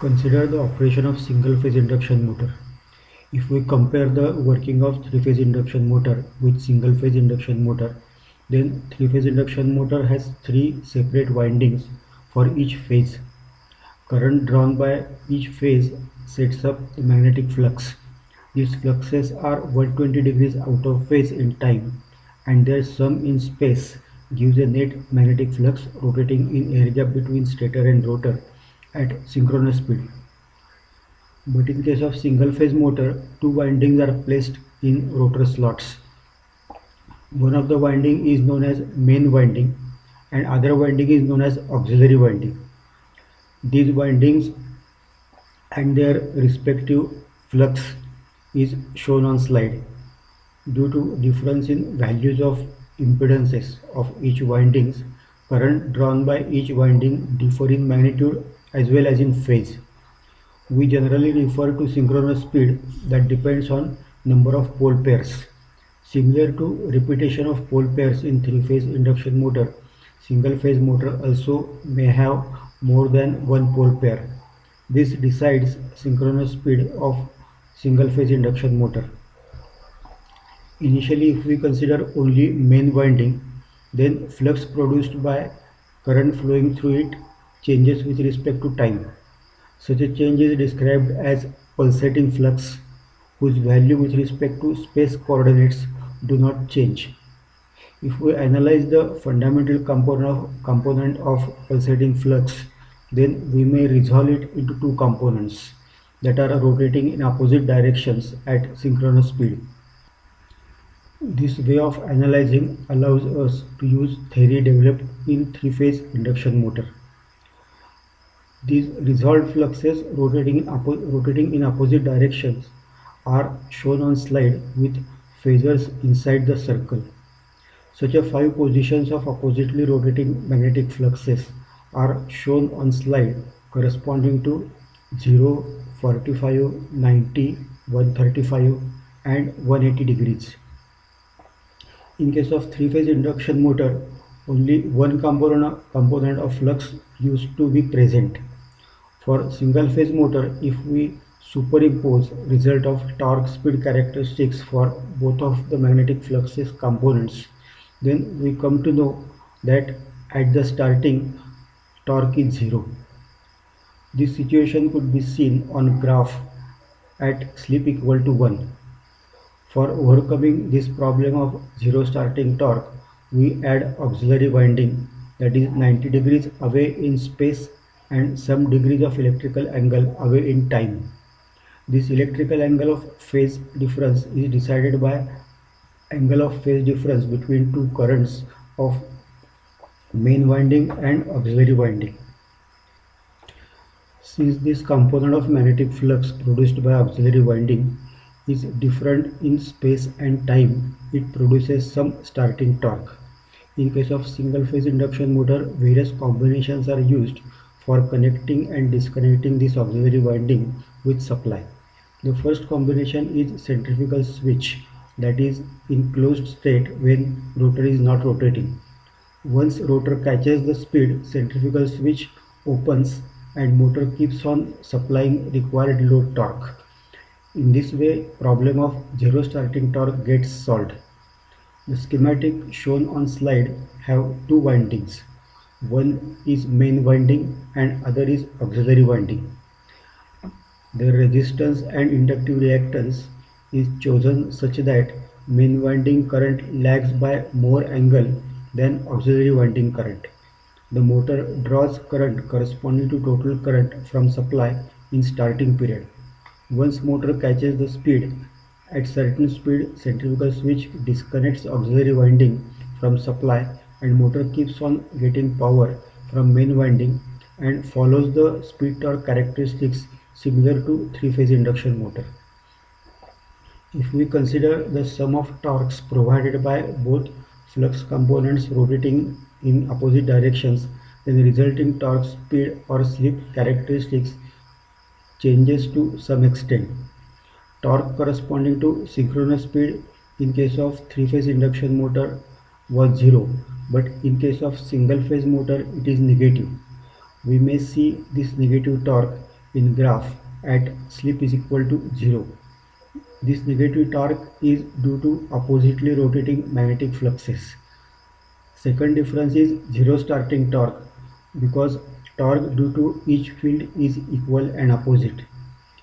Consider the operation of single-phase induction motor. If we compare the working of three-phase induction motor with single-phase induction motor, then three-phase induction motor has three separate windings for each phase. Current drawn by each phase sets up the magnetic flux. These fluxes are 120 degrees out of phase in time, and their sum in space gives a net magnetic flux rotating in air gap between stator and rotor at synchronous speed. But in case of single phase motor, two windings are placed in rotor slots. One of the winding is known as main winding and other winding is known as auxiliary winding. These windings and their respective flux is shown on slide. Due to difference in values of impedances of each windings, current drawn by each winding differ in magnitude as well as in phase. We generally refer to synchronous speed that depends on number of pole pairs. Similar to repetition of pole pairs in three-phase induction motor, single-phase motor also may have more than one pole pair. This decides synchronous speed of single-phase induction motor. Initially, if we consider only main winding, then flux produced by current flowing through it changes with respect to time. Such a change is described as pulsating flux, whose value with respect to space coordinates do not change. If we analyze the fundamental component of pulsating flux, then we may resolve it into two components that are rotating in opposite directions at synchronous speed. This way of analyzing allows us to use theory developed in three-phase induction motor. These resolved fluxes rotating in opposite directions are shown on slide with phasors inside the circle. Such a 5 positions of oppositely rotating magnetic fluxes are shown on slide corresponding to 0, 45, 90, 135 and 180 degrees. In case of three-phase induction motor, only one component of flux used to be present. For single-phase motor, if we superimpose result of torque speed characteristics for both of the magnetic fluxes components, then we come to know that at the starting torque is 0. This situation could be seen on graph at slip equal to 1. For overcoming this problem of 0 starting torque, we add auxiliary winding, that is 90 degrees away in space and some degrees of electrical angle away in time. This electrical angle of phase difference is decided by angle of phase difference between two currents of main winding and auxiliary winding. Since this component of magnetic flux produced by auxiliary winding is different in space and time, it produces some starting torque. In case of single-phase induction motor, various combinations are used for connecting and disconnecting this auxiliary winding with supply. The first combination is centrifugal switch, that is in closed state when rotor is not rotating. Once rotor catches the speed, centrifugal switch opens and motor keeps on supplying required load torque. In this way, problem of 0 starting torque gets solved. The schematic shown on slide have two windings. One is main winding and other is auxiliary winding. The resistance and inductive reactance is chosen such that main winding current lags by more angle than auxiliary winding current. The motor draws current corresponding to total current from supply in starting period. Once motor catches the speed, at certain speed centrifugal switch disconnects auxiliary winding from supply and motor keeps on getting power from main winding and follows the speed torque characteristics similar to three-phase induction motor. If we consider the sum of torques provided by both flux components rotating in opposite directions, then the resulting torque speed or slip characteristics changes to some extent. Torque corresponding to synchronous speed in case of three-phase induction motor was 0, but in case of single-phase motor it is negative. We may see this negative torque in graph at slip is equal to 0. This negative torque is due to oppositely rotating magnetic fluxes. Second difference is zero starting torque because torque due to each field is equal and opposite.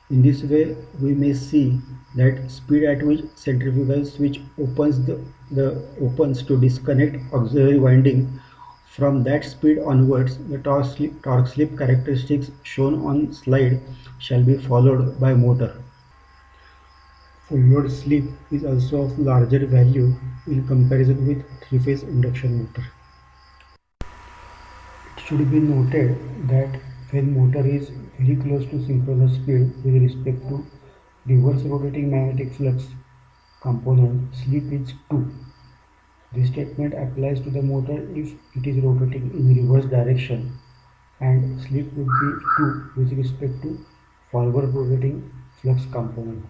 In this way, we may see that speed at which centrifugal switch opens to disconnect auxiliary winding. From that speed onwards, the torque slip characteristics shown on slide shall be followed by motor. Full load slip is also of larger value in comparison with three-phase induction motor. It should be noted that when motor is very close to synchronous speed with respect to reverse rotating magnetic flux component, slip is 2. This statement applies to the motor if it is rotating in reverse direction, and slip would be 2 with respect to forward rotating flux component.